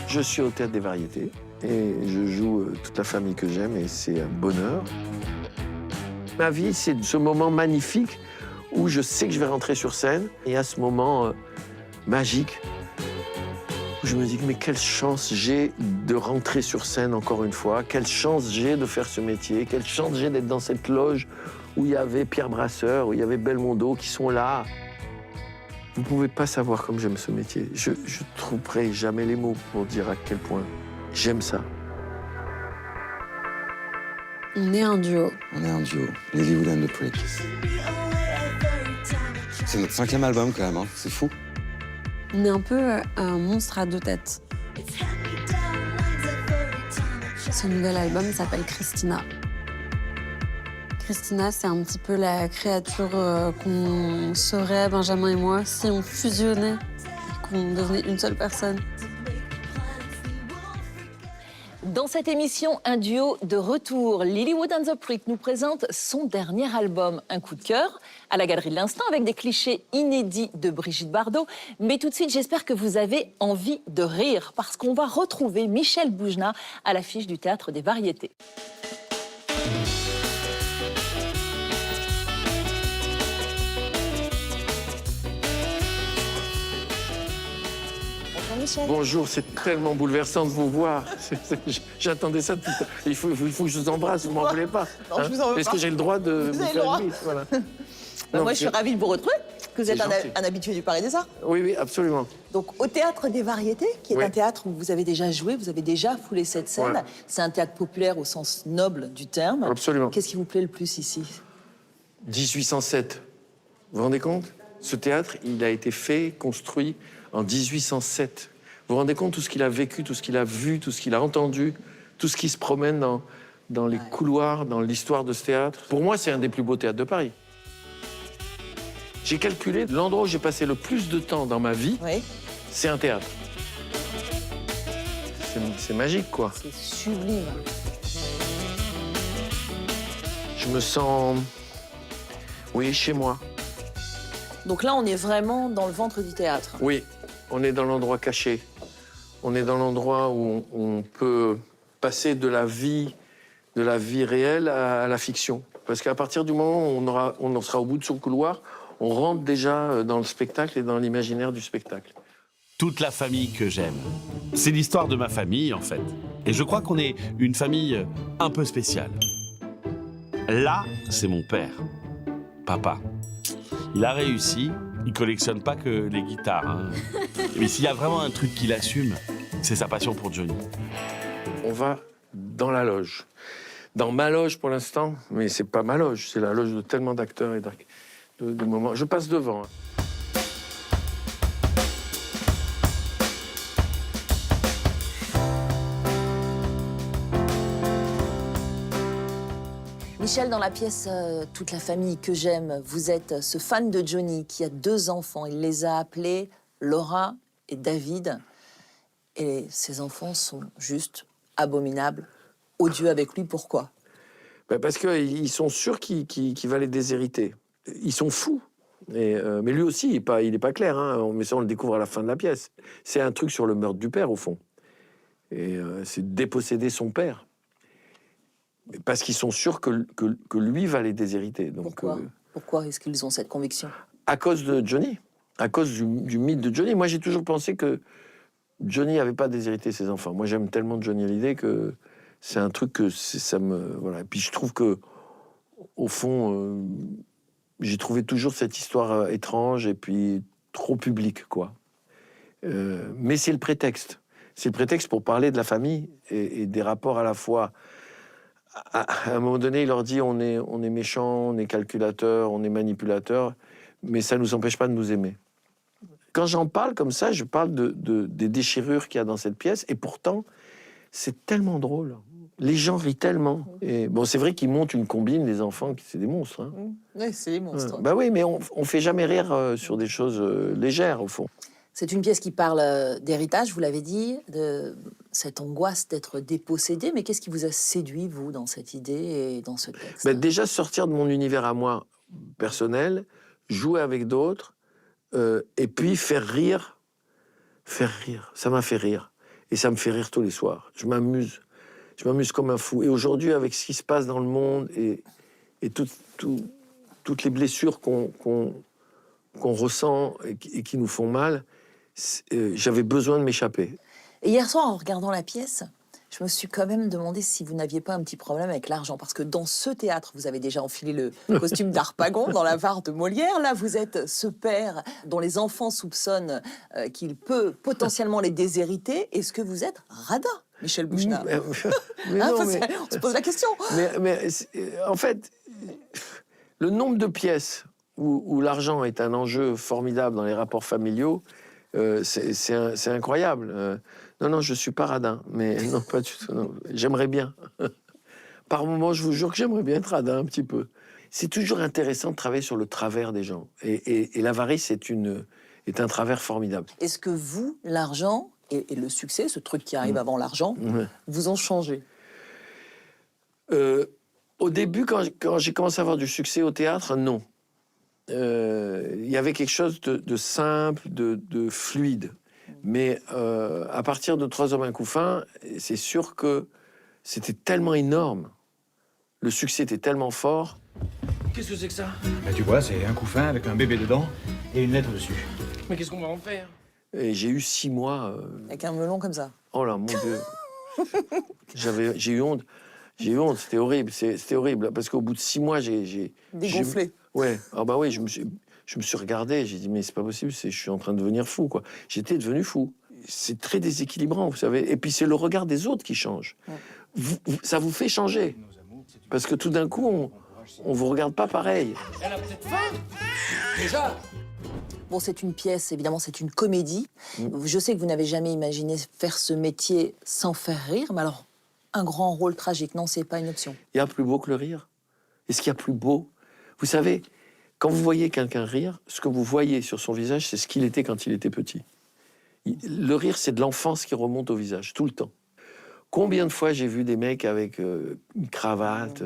Je suis au Théâtre des Variétés et je joue toute la famille que j'aime et c'est un bonheur. Ma vie, c'est ce moment magnifique où je sais que je vais rentrer sur scène et à ce moment magique où je me dis mais quelle chance j'ai de rentrer sur scène encore une fois, quelle chance j'ai de faire ce métier, quelle chance j'ai d'être dans cette loge où il y avait Pierre Brasseur, où il y avait Belmondo qui sont là. Vous pouvez pas savoir comme j'aime ce métier. Je trouverai jamais les mots pour dire à quel point j'aime ça. On est un duo. On est un duo, Lilywood and the Prick. C'est notre 5e album quand même, hein. C'est fou. On est un peu un monstre à deux têtes. Ce nouvel album s'appelle Christina. Christina, c'est un petit peu la créature qu'on serait, Benjamin et moi, si on fusionnait et qu'on devenait une seule personne. Dans cette émission, un duo de retour. Lilywood and the Prick nous présente son dernier album, un coup de cœur, à la Galerie de l'Instant, avec des clichés inédits de Brigitte Bardot. Mais tout de suite, j'espère que vous avez envie de rire, parce qu'on va retrouver Michel Boujna à l'affiche du Théâtre des Variétés. Bonjour, c'est tellement bouleversant de vous voir. J'attendais ça tout. Il faut que je vous embrasse, vous m'en voulez pas. Non, je vous en veux Est-ce pas. que j'ai le droit de Vous vous avez le faire droit. une bise, voilà. Moi, je suis ravie de vous retrouver, parce que vous êtes gentil. un habitué du Palais des Arts. Oui, oui, absolument. Donc, au Théâtre des Variétés, qui est Oui. un théâtre où vous avez déjà joué, vous avez déjà foulé cette scène. Ouais. C'est un théâtre populaire au sens noble du terme. Absolument. Qu'est-ce qui vous plaît le plus ici? 1807. Vous vous rendez compte? Ce théâtre, il a été fait, construit en 1807. Vous vous rendez compte tout ce qu'il a vécu, tout ce qu'il a vu, tout ce qu'il a entendu, tout ce qui se promène dans les couloirs, dans l'histoire de ce théâtre. Pour moi, c'est un des plus beaux théâtres de Paris. J'ai calculé l'endroit où j'ai passé le plus de temps dans ma vie, Oui. c'est un théâtre. C'est magique, quoi. C'est sublime. Je me sens, oui, chez moi. Donc là, on est vraiment dans le ventre du théâtre. Oui, on est dans l'endroit caché. On est dans l'endroit où on peut passer de la vie réelle à la fiction. Parce qu'à partir du moment où on en sera au bout de son couloir, on rentre déjà dans le spectacle et dans l'imaginaire du spectacle. Toute la famille que j'aime. C'est l'histoire de ma famille, en fait. Et je crois qu'on est une famille un peu spéciale. Là, c'est mon père, papa. Il a réussi. Il collectionne pas que les guitares, hein. Mais s'il y a vraiment un truc qu'il assume, c'est sa passion pour Johnny. On va dans la loge. Dans ma loge pour l'instant, mais c'est pas ma loge, c'est la loge de tellement d'acteurs et de moments. Je passe devant. Michel, dans la pièce Toute la famille que j'aime, vous êtes ce fan de Johnny qui a 2 enfants. Il les a appelés Laura et David. Et ces enfants sont juste abominables, odieux avec lui. Pourquoi? Ben parce qu'ils sont sûrs qu'il va les déshériter. Ils sont fous. Mais lui aussi, il est pas clair, hein. Mais ça, on le découvre à la fin de la pièce. C'est un truc sur le meurtre du père, au fond. Et c'est déposséder son père. Parce qu'ils sont sûrs que lui va les déshériter. Donc, Pourquoi Pourquoi est-ce qu'ils ont cette conviction? à cause de Johnny. À cause du mythe de Johnny. Moi, j'ai toujours pensé que Johnny n'avait pas déshérité ses enfants. Moi, j'aime tellement Johnny Hallyday que c'est un truc que ça me... Voilà. Et puis, je trouve que, au fond, j'ai trouvé toujours cette histoire étrange et puis trop publique, quoi. Mais c'est le prétexte. C'est le prétexte pour parler de la famille et des rapports à la fois... À un moment donné, il leur dit on est méchant, on est calculateur, on est manipulateur, mais ça ne nous empêche pas de nous aimer. Quand j'en parle comme ça, je parle des déchirures qu'il y a dans cette pièce, et pourtant, c'est tellement drôle. Les gens rient tellement. Et bon, c'est vrai qu'ils montent une combine, les enfants, c'est des monstres. Hein. Oui, c'est des monstres. Bah oui, mais on fait jamais rire sur des choses légères, au fond. C'est une pièce qui parle d'héritage, vous l'avez dit, de cette angoisse d'être dépossédé. Mais qu'est-ce qui vous a séduit, vous, dans cette idée et dans ce texte? Bah, déjà, sortir de mon univers à moi, personnel, jouer avec d'autres, et puis faire rire. Ça m'a fait rire. Et ça me fait rire tous les soirs. Je m'amuse comme un fou. Et aujourd'hui, avec ce qui se passe dans le monde et toutes les blessures qu'on ressent et qui nous font mal, j'avais besoin de m'échapper. Et hier soir, en regardant la pièce, je me suis quand même demandé si vous n'aviez pas un petit problème avec l'argent. Parce que dans ce théâtre, vous avez déjà enfilé le costume d'Harpagon dans la Var de Molière. Là, vous êtes ce père dont les enfants soupçonnent qu'il peut potentiellement les déshériter. Est-ce que vous êtes radin, Michel Bougenat? Mais non, mais... On se pose la question. Mais en fait, le nombre de pièces où l'argent est un enjeu formidable dans les rapports familiaux, c'est incroyable. Non, je suis pas radin, mais non, pas du tout. Non. J'aimerais bien. Par moments, je vous jure que j'aimerais bien être radin un petit peu. C'est toujours intéressant de travailler sur le travers des gens. Et l'avarice est un travers formidable. Est-ce que vous, l'argent et le succès, ce truc qui arrive avant l'argent, vous ont changé? Au début, quand j'ai commencé à avoir du succès au théâtre, non. Il y avait quelque chose de simple, de fluide. Mais à partir de 3 hommes un couffin, c'est sûr que c'était tellement énorme. Le succès était tellement fort. Qu'est-ce que c'est que ça? Bah, tu vois, c'est un couffin avec un bébé dedans et une lettre dessus. Mais qu'est-ce qu'on va en faire? Et j'ai eu 6 mois... Avec un melon comme ça? Oh là, mon Dieu. J'ai eu honte. J'ai eu honte, c'était horrible. C'était horrible, parce qu'au bout de 6 mois, j'ai... Dégonflé. Ouais, ah bah oui, je me suis regardé, j'ai dit, mais c'est pas possible, je suis en train de devenir fou, quoi. J'étais devenu fou. C'est très déséquilibrant, vous savez. Et puis c'est le regard des autres qui change. Ça vous fait changer. Parce que tout d'un coup, on vous regarde pas pareil. Elle a peut-être faim? Déjà? Bon, c'est une pièce, évidemment, c'est une comédie. Je sais que vous n'avez jamais imaginé faire ce métier sans faire rire, mais alors, un grand rôle tragique, non, c'est pas une option. Il y a plus beau que le rire. Est-ce qu'il y a plus beau? Vous savez, quand vous voyez quelqu'un rire, ce que vous voyez sur son visage, c'est ce qu'il était quand il était petit. Le rire, c'est de l'enfance qui remonte au visage, tout le temps. Combien de fois j'ai vu des mecs avec une cravate,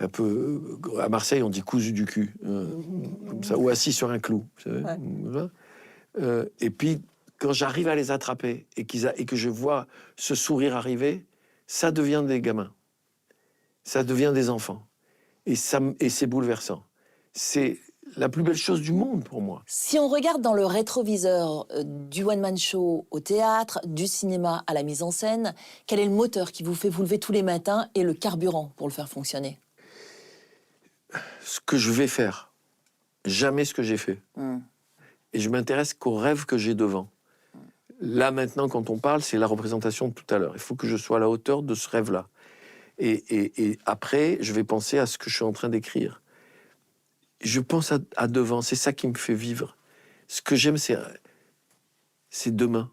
un peu... À Marseille, on dit cousu du cul, comme ça, ou assis sur un clou. Vous savez, et puis, quand j'arrive à les attraper et que je vois ce sourire arriver, ça devient des gamins. Ça devient des enfants. Et c'est bouleversant. C'est la plus belle chose du monde pour moi. Si on regarde dans le rétroviseur du one-man show au théâtre, du cinéma à la mise en scène, quel est le moteur qui vous fait vous lever tous les matins et le carburant pour le faire fonctionner? Ce que je vais faire. Jamais ce que j'ai fait. Et je m'intéresse qu'aux rêves que j'ai devant. Là, maintenant, quand on parle, c'est la représentation de tout à l'heure. Il faut que je sois à la hauteur de ce rêve-là. Et après, je vais penser à ce que je suis en train d'écrire. Je pense à devant, c'est ça qui me fait vivre. Ce que j'aime, c'est demain.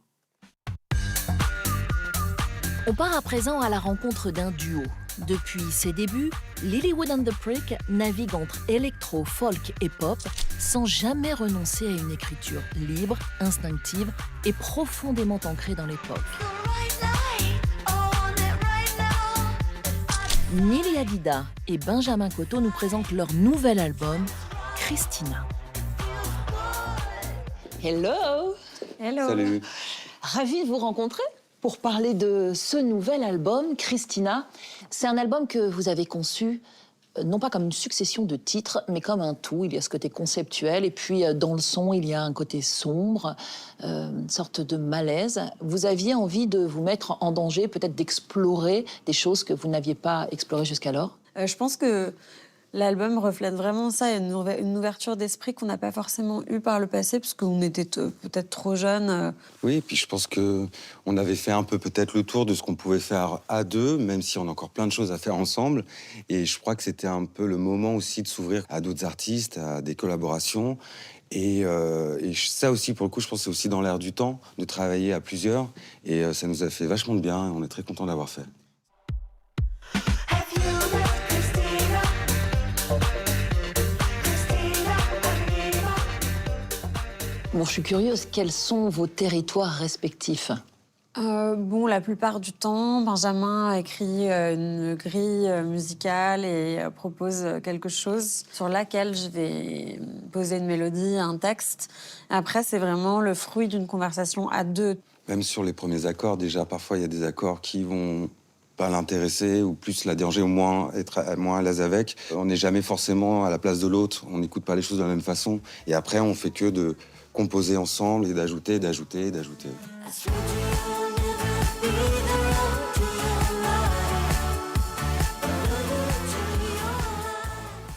On part à présent à la rencontre d'un duo. Depuis ses débuts, Lilywood and the Prick navigue entre électro, folk et pop sans jamais renoncer à une écriture libre, instinctive et profondément ancrée dans l'époque. Nelly Hadida et Benjamin Coteau nous présentent leur nouvel album, Christina. Hello! Hello. Salut. Ravi de vous rencontrer pour parler de ce nouvel album, Christina. C'est un album que vous avez conçu, non pas comme une succession de titres, mais comme un tout. Il y a ce côté conceptuel, et puis dans le son, il y a un côté sombre, une sorte de malaise. Vous aviez envie de vous mettre en danger, peut-être d'explorer des choses que vous n'aviez pas explorées jusqu'alors? Je pense que l'album reflète vraiment ça, une ouverture d'esprit qu'on n'a pas forcément eue par le passé, parce qu'on était peut-être trop jeunes. Oui, et puis je pense qu'on avait fait un peu peut-être le tour de ce qu'on pouvait faire à deux, même si on a encore plein de choses à faire ensemble. Et je crois que c'était un peu le moment aussi de s'ouvrir à d'autres artistes, à des collaborations. Et ça aussi, pour le coup, je pense que c'est aussi dans l'air du temps de travailler à plusieurs. Et ça nous a fait vachement de bien, et on est très contents d'avoir fait. Bon, je suis curieuse, quels sont vos territoires respectifs? Bon, la plupart du temps, Benjamin a écrit une grille musicale et propose quelque chose sur laquelle je vais poser une mélodie, un texte. Après, c'est vraiment le fruit d'une conversation à deux. Même sur les premiers accords, déjà, parfois, il y a des accords qui vont pas l'intéresser ou plus la déranger ou moins être moins à l'aise avec. On n'est jamais forcément à la place de l'autre, on n'écoute pas les choses de la même façon. Et après, on fait que de composer ensemble et d'ajouter, d'ajouter, d'ajouter.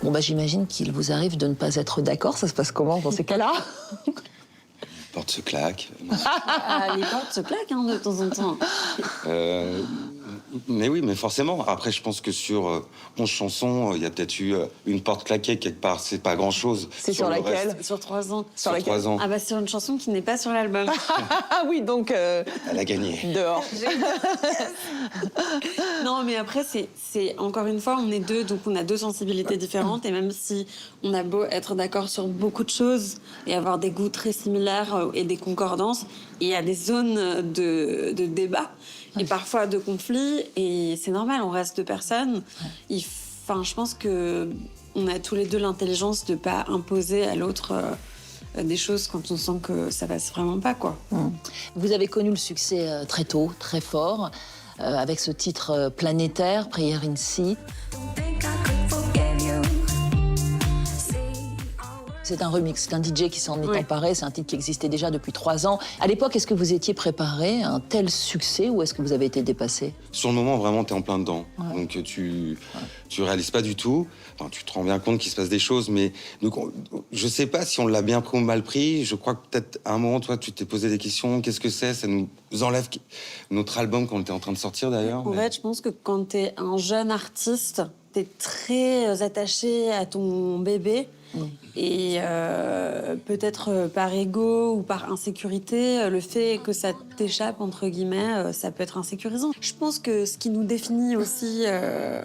Bon, bah, j'imagine qu'il vous arrive de ne pas être d'accord. Ça se passe comment dans ces cas-là? Porte se claque. Les portes se claquent de temps en temps. Mais oui, mais forcément. Après, je pense que sur 11 chansons, il y a peut-être eu une porte claquée quelque part. C'est pas grand-chose. C'est sur laquelle? Sur 3 ans. Sur 3 ans. Ah bah sur une chanson qui n'est pas sur l'album. Ah oui, donc Elle a gagné. dehors. Non, mais après, c'est encore une fois, on est deux, donc on a deux sensibilités différentes. Et même si on a beau être d'accord sur beaucoup de choses et avoir des goûts très similaires et des concordances, il y a des zones de débat et parfois de conflit. Et c'est normal, on reste deux personnes. Je pense que on a tous les deux l'intelligence de pas imposer à l'autre des choses quand on sent que ça passe vraiment pas, quoi. Vous avez connu le succès très tôt, très fort, avec ce titre planétaire, Prayer in Sea. C'est un remix, c'est un DJ qui s'en est emparé, c'est un titre qui existait déjà depuis 3 ans. À l'époque, est-ce que vous étiez préparé à un tel succès ou est-ce que vous avez été dépassé? Sur le moment, vraiment, t'es en plein dedans. Donc tu réalises pas du tout. Enfin, tu te rends bien compte qu'il se passe des choses, mais donc, je sais pas si on l'a bien pris ou mal pris. Je crois que peut-être à un moment, toi, tu t'es posé des questions. Qu'est-ce que c'est? Ça nous enlève notre album qu'on était en train de sortir d'ailleurs. En fait, je pense que quand t'es un jeune artiste, t'es très attaché à ton bébé. Et peut-être par ego ou par insécurité, le fait que ça t'échappe, entre guillemets, ça peut être insécurisant. Je pense que ce qui nous définit aussi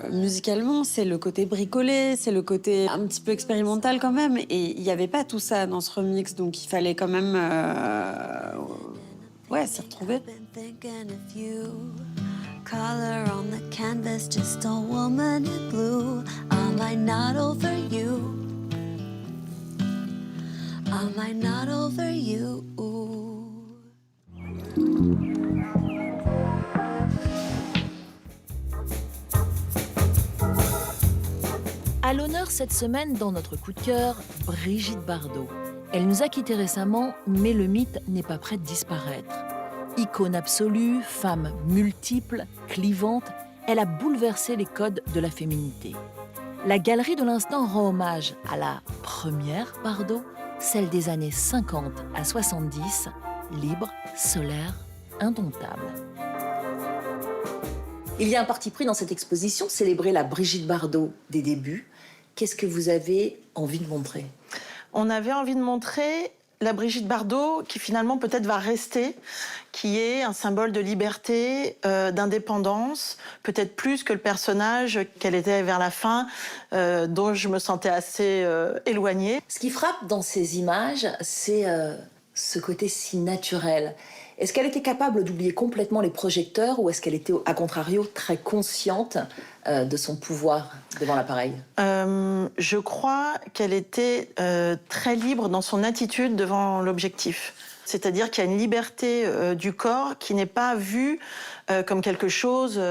musicalement, c'est le côté bricolé, c'est le côté un petit peu expérimental quand même. Et il n'y avait pas tout ça dans ce remix, donc il fallait quand même s'y retrouver. Color on the canvas, just a woman in blue. Am I not over you? Am I not over you? À l'honneur cette semaine dans notre coup de cœur, Brigitte Bardot. Elle nous a quittés récemment, mais le mythe n'est pas prêt de disparaître. Icône absolue, femme multiple, clivante, elle a bouleversé les codes de la féminité. La Galerie de l'Instant rend hommage à la première Bardot, celle des années 50 à 70, libre, solaire, indomptable. Il y a un parti pris dans cette exposition, célébrer la Brigitte Bardot des débuts. Qu'est-ce que vous avez envie de montrer? On avait envie de montrer la Brigitte Bardot qui finalement peut-être va rester, qui est un symbole de liberté, d'indépendance, peut-être plus que le personnage qu'elle était vers la fin, dont je me sentais assez éloignée. Ce qui frappe dans ces images, c'est ce côté si naturel. Est-ce qu'elle était capable d'oublier complètement les projecteurs ou est-ce qu'elle était, à contrario, très consciente de son pouvoir devant l'appareil? Je crois qu'elle était très libre dans son attitude devant l'objectif. C'est-à-dire qu'il y a une liberté du corps qui n'est pas vue comme quelque chose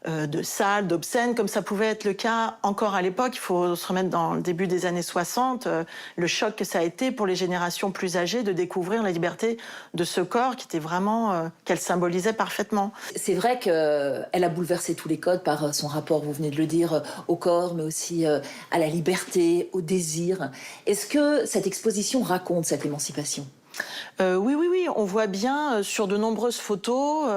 de sale, d'obscène, comme ça pouvait être le cas encore à l'époque. Il faut se remettre dans le début des années 60, le choc que ça a été pour les générations plus âgées de découvrir la liberté de ce corps qui était vraiment, qu'elle symbolisait parfaitement. C'est vrai qu'elle a bouleversé tous les codes par son rapport, vous venez de le dire, au corps, mais aussi à la liberté, au désir. Est-ce que cette exposition raconte cette émancipation ? Oui, on voit bien sur de nombreuses photos,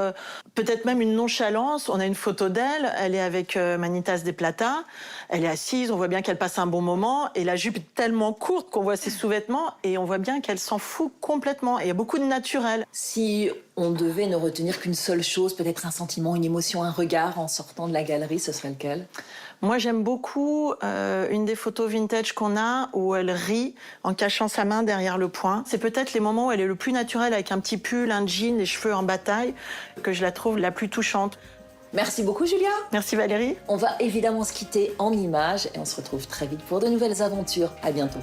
peut-être même une nonchalance. On a une photo d'elle, elle est avec Manitas de Plata, elle est assise, on voit bien qu'elle passe un bon moment, et la jupe est tellement courte qu'on voit ses sous-vêtements, et on voit bien qu'elle s'en fout complètement, et il y a beaucoup de naturel. Si on devait ne retenir qu'une seule chose, peut-être un sentiment, une émotion, un regard en sortant de la galerie, ce serait lequel ? Moi, j'aime beaucoup une des photos vintage qu'on a où elle rit en cachant sa main derrière le poing. C'est peut-être les moments où elle est le plus naturelle avec un petit pull, un jean, les cheveux en bataille, que je la trouve la plus touchante. Merci beaucoup, Julia. Merci Valérie. On va évidemment se quitter en images et on se retrouve très vite pour de nouvelles aventures. À bientôt.